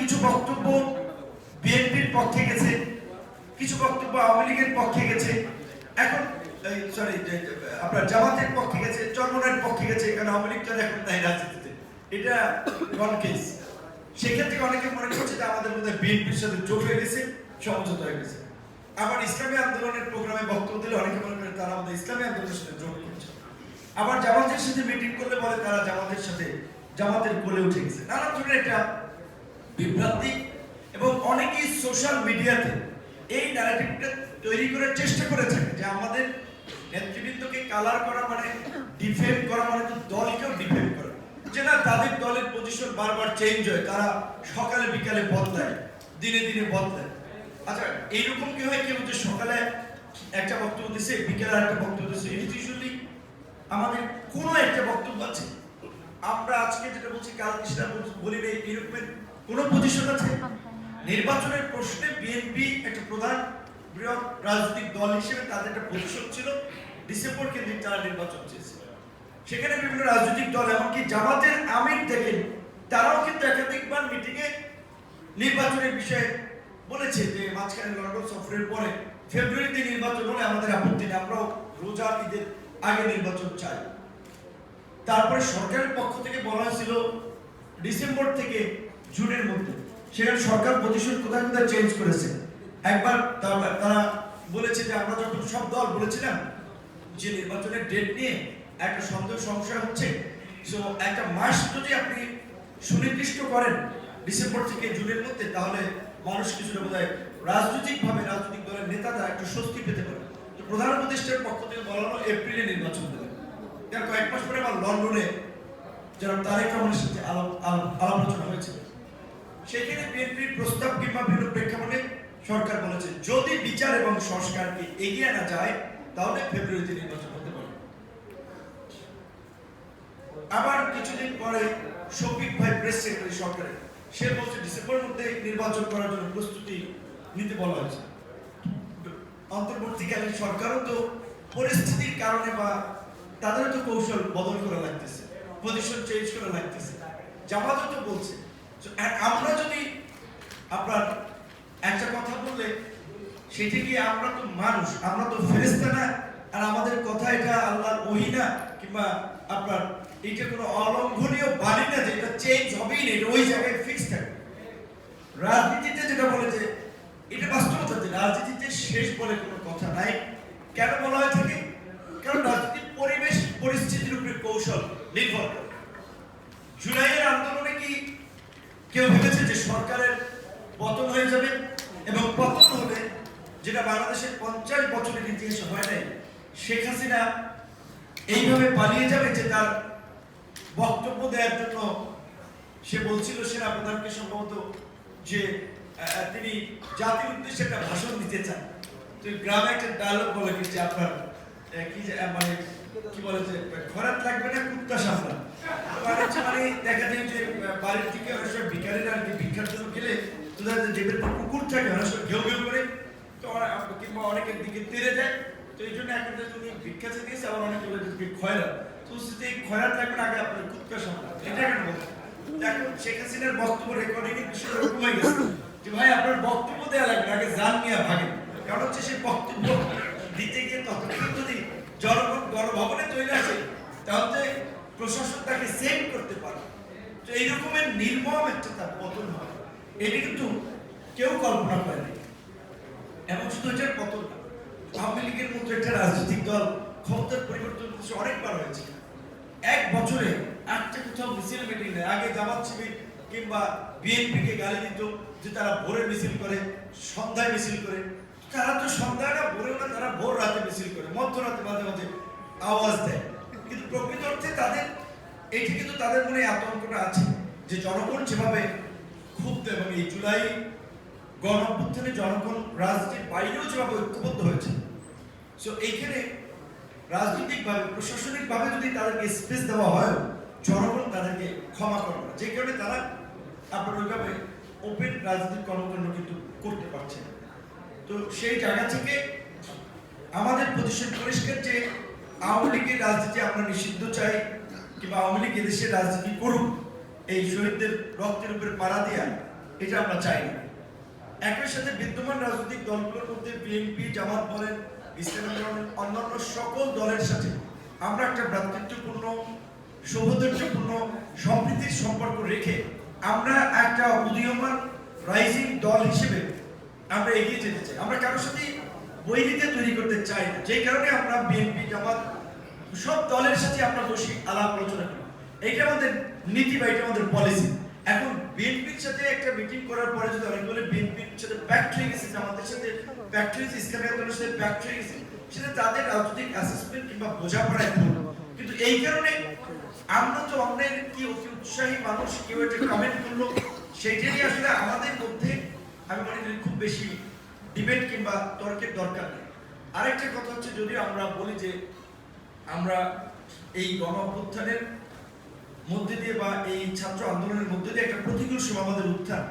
কিছু বক্তব্য বিএনপির পক্ষে গেছে, কিছু বক্তব্য আওয়ামী লীগের পক্ষে গেছে, এখন আপনার জামাতের পক্ষে গেছে, চরমনের পক্ষে গেছে, কারণ আওয়ামী লীগ তো এখন নাই রাজনীতিতে, এটা ওয়ান কেস। সেক্ষেত্রে অনেকে মনে করছে যে আমাদের মধ্যে বিএনপির সাথে জোট হয়ে গেছে, সমঝোতা হয়ে গেছে। আবার ইসলামী আন্দোলনের প্রোগ্রামে বক্তব্য দিলে অনেকে মনে করে তারা আমাদের ইসলামী আন্দোলনের সাথে জোট করছে। আবার জামাতের সাথে মিটিং করলে বলে তারা জামাতের সাথে জামাতের কোলে উঠে গেছে। নানা ধরনের একটা বিভ্রান্তি, এবং অনেকেই সোশ্যাল মিডিয়াতে এই ন্যারেটিভটা তৈরি করার চেষ্টা করে থাকে যে আমাদের নেতৃবৃন্দকে কালার করা মানে ডিফেম করা, মানে তো দলকেও ডিফেম করা, যে না তাদের দলের পজিশন বারবার চেঞ্জ হয়, তারা সকালে বিকালে বদলায়, দিনে দিনে বদলায়। আচ্ছা, এইরকম কি হয়, কেউ যে সকালে একটা বক্তব্য দিচ্ছে, বিকেলে একটা বক্তব্য দিচ্ছে, ইউজুয়ালি আমাদের কোনো একটা বক্তব্য আছে, আমরা আজকে যেটা বলছি কালকে সেটা বলি না, এরকমের কোনো পজিশন আছে? নির্বাচনের প্রশ্নে বিএনপি একটা প্রধান বৃহৎ রাজনৈতিক দল হিসেবে তাদের একটা পজিশন ছিল, ডিসেম্বর কেন্দ্রিক তারা নির্বাচন চেয়েছিল। সেখানে বিভিন্ন রাজনৈতিক দল, এমনকি জামাতের আমির দেখেন, তারাও কিন্তু একাধিকবার মিটিংয়ে নির্বাচনের বিষয়ে বলেছে যে মাঝখানে লন্ডন সফরের পরে ফেব্রুয়ারিতে নির্বাচন হলে আমাদের আপত্তি নেই, আমরাও রোজা ঈদের আগে নির্বাচন চাই। তারপরে সরকারের পক্ষ থেকে বলা হয়েছিল ডিসেম্বর থেকে জুনের মধ্যে, সেখানে সরকার পজিশন কোথায় কোথায় চেঞ্জ করেছে। একবার তারা বলেছে যে আমরা যখন সব দল বলেছিলাম যে নির্বাচনের ডেট নিয়ে একটা সন্দেহ সংশয় হচ্ছে, সো একটা মাস যদি আপনি সুনির্দিষ্ট করেন ডিসেম্বর থেকে জুনের মধ্যে, তাহলে মানুষ কিছুটা বোধহয় রাজনৈতিকভাবে রাজনৈতিক দলের নেতারা একটু স্বস্তি পেতে পারে। তো প্রধান উপদেষ্টার পক্ষ থেকে বলা হলো এপ্রিলে নির্বাচন দেবে। তার কয়েক মাস পরে আবার লন্ডনে যারা তারেক রহমানের সাথে আলোচনা হয়েছিল, সেখানে বিএনপির প্রস্তাব কিংবা বিভিন্ন প্রেক্ষাপটে সরকার বলেছে যদি বিচার এবং সংস্কারকে এগিয়ে আনা যায় তাহলে ফেব্রুয়ারিতে নির্বাচন হতে পারে। আবার কিছুদিন পরে শফিক ভাই প্রেস সেক্রেটারি সরকারের, সে বলছে ডিসেম্বরের মধ্যে নির্বাচন করার জন্য প্রস্তুতি নিতে বলা হয়েছে। অন্তর্বর্তীকালীন সরকারও তো পরিস্থিতির কারণে বা তাদেরও তো কৌশল বদল করা লাগতেছে, পজিশন চেঞ্জ করা লাগতেছে। জামাতও তো বলছে। আমরা যদি আপনার একটা কথা বললে সেটা কি, আমরা তো মানুষ, আমরা তো ফেরেশতা না, আর আমাদের কথা এটা আল্লাহর ওহী না, কিংবা আপনার এটা কোনো অলঙ্ঘনীয় বাণী না যে এটা চেঞ্জ হবেই না, এটা ওই জায়গায় ফিক্স থাকে। রাজনীতিতে যেটা বলে যে এটা বাস্তবতা, যে রাজনীতিতে শেষ বলে কোনো কথা নাই। কেন বলা হয় থাকে? কারণ রাজনীতির পরিবেশ পরিস্থিতির উপরে কৌশল নির্ভর করে। জুলাইয়ের আন্দোলনে কি কেউ ভেবেছে যে সরকারের পতন হয়ে যাবে, এবং পতন হলে, যেটা বাংলাদেশের 50 বছরের ইতিহাসে হয় নাই, শেখ হাসিনা এইভাবে পালিয়ে যাবে যে তার বক্তব্য দেওয়ার জন্য সে বলছিল সেনা প্রধানকে সম্ভবত যে তিনি জাতির উদ্দেশ্যে একটা ভাষণ দিতে চান। তো গ্রামে একটা ডায়লগ বলে যে আপনার কি মানে কি বলে যে খরাত লাগবে না কুত্তা সামলা, মানে দেখা যায় যে বাড়ির থেকে অনেক সময় ভিখারিরা আর কি ভিক্ষার জন্য গেলে যেগুলো কুকুর থাকে অনেক সময় ঘেউ ঘেউ করে, তো কিংবা অনেকের দিকে তেড়ে যায়। তো এই জন্য এখন যদি ভিক্ষা দিয়েছে, আবার অনেকে বলে যে খয়রাত, তো এই খয়রাত লাগবে না, আগে আপনার কুত্তা সামলা, এটা কেন বলছে? এখন শেখ হাসিনার বক্তব্য রেকর্ডিং এর বিষয় এরকম হয়ে গেছে যে ভাই আপনার বক্তব্য দেওয়া লাগবে, আগে জান নিয়ে ভাগেন। কারণ হচ্ছে সেই বক্তব্য দিতে গিয়ে ততক্ষণ যদি জনগণ গণভবনে চলে আসে, তাহলে প্রশাসন তাকে সেভ করতে পারে। তো এইরকমের নির্মম একটা তার পতন হয়, এটা কিন্তু কেউ কল্পনা করেনি। এবং শুধু এটার পতন না, আওয়ামী লীগের মতো একটা রাজনৈতিক দল ক্ষমতার পরিবর্তন অনেকবার হয়েছে। এক বছরে একটা কোথাও মিছিল মিটিং নেই। আগে জামাত শিবির কিংবা বিএনপি কে গালি দিত যে তারা ভোরে মিছিল করে, সন্ধ্যায় মিছিল করে। তারা তো সন্ধ্যায় না, ভোরে না, তারা ভোর রাতে মিছিল করে, মধ্যরাতে মাঝে মাঝে আওয়াজ দেয়। কিন্তু প্রকৃত অর্থে তাদের এটি কিন্তু তাদের মনে আতঙ্কটা আছে যে জনগণ যেভাবে ক্ষুব্ধ, এবং এই জুলাই গণ অভ্যুত্থানে জনগণ রাজনীতির বাইরেও যেভাবে ঐক্যবদ্ধ হয়েছে। সো এইখানে রাজনৈতিকভাবে প্রশাসনিকভাবে যদি তাদেরকে স্পেস দেওয়া হয়, জনগণ তাদেরকে ক্ষমা করে না, যে কারণে তারা আপনার ওইভাবে ওপেন রাজনৈতিক কর্মকাণ্ড কিন্তু করতে পারছে না। তো সেই জায়গা থেকে আমাদের পজিশন পরিষ্কার যে আওয়ামী লীগের রাজনীতি আমরা নিষিদ্ধ চাই, কিংবা আওয়ামী লীগ এদেশের রাজনীতি করুক, এই শহীদদের রক্তের উপরে পাড়া দেয়া এটা আমরা চাই না। একই সাথে বিদ্যমান রাজনৈতিক দলগুলোর মধ্যে বিএনপি, জামাত বলেন, ইসলামী বলেন, অন্যান্য সকল দলের সাথে আমরা একটা ভ্রাতৃত্বপূর্ণ, সৌহার্দ্যপূর্ণ, সম্প্রীতির সম্পর্ক রেখে আমরা একটা উদীয়মান রাইজিং দল হিসেবে আমরা এগিয়ে যেতে চাই। আমরা কারোর সাথে বৈরিতা তৈরি করতে চাই না। যেই কারণে আমরা বিএনপি, জামাত সব দলের সাথে আমরা বসি, আলাপ আলোচনা করি। এইটা আমাদের নীতি বা এটা আমাদের পলিসি। এখন বিএনপির সাথে একটা মিটিং করার পরে যদি অনেক বলে বিএনপির সাথে প্যাক্ট হয়ে গেছে, আমাদের সাথে প্যাক্ট হয়ে গেছে, ইসলামী আন্দোলনের সাথে প্যাক্ট হয়ে গেছে, সেটা তাদের রাজনৈতিক অ্যাসেসমেন্ট কিংবা বোঝাপড়ায় ভুল। কিন্তু এই কারণে আমরা তো অন্যের কি অতি উৎসাহী মানুষ কেউ একটা কমেন্ট করলো, সেইটাই আসলে আমাদের মধ্যে আমি মনে করি খুব বেশি ডিবেট কিংবা তর্কের দরকার নেই। আরেকটা কথা হচ্ছে, যদি আমরা বলি যে আমরা এই গণ অভ্যুত্থানের মধ্যে দিয়ে বা এই ছাত্র আন্দোলনের মধ্যে দিয়ে একটা প্রতিকূল সময় আমাদের উত্থান,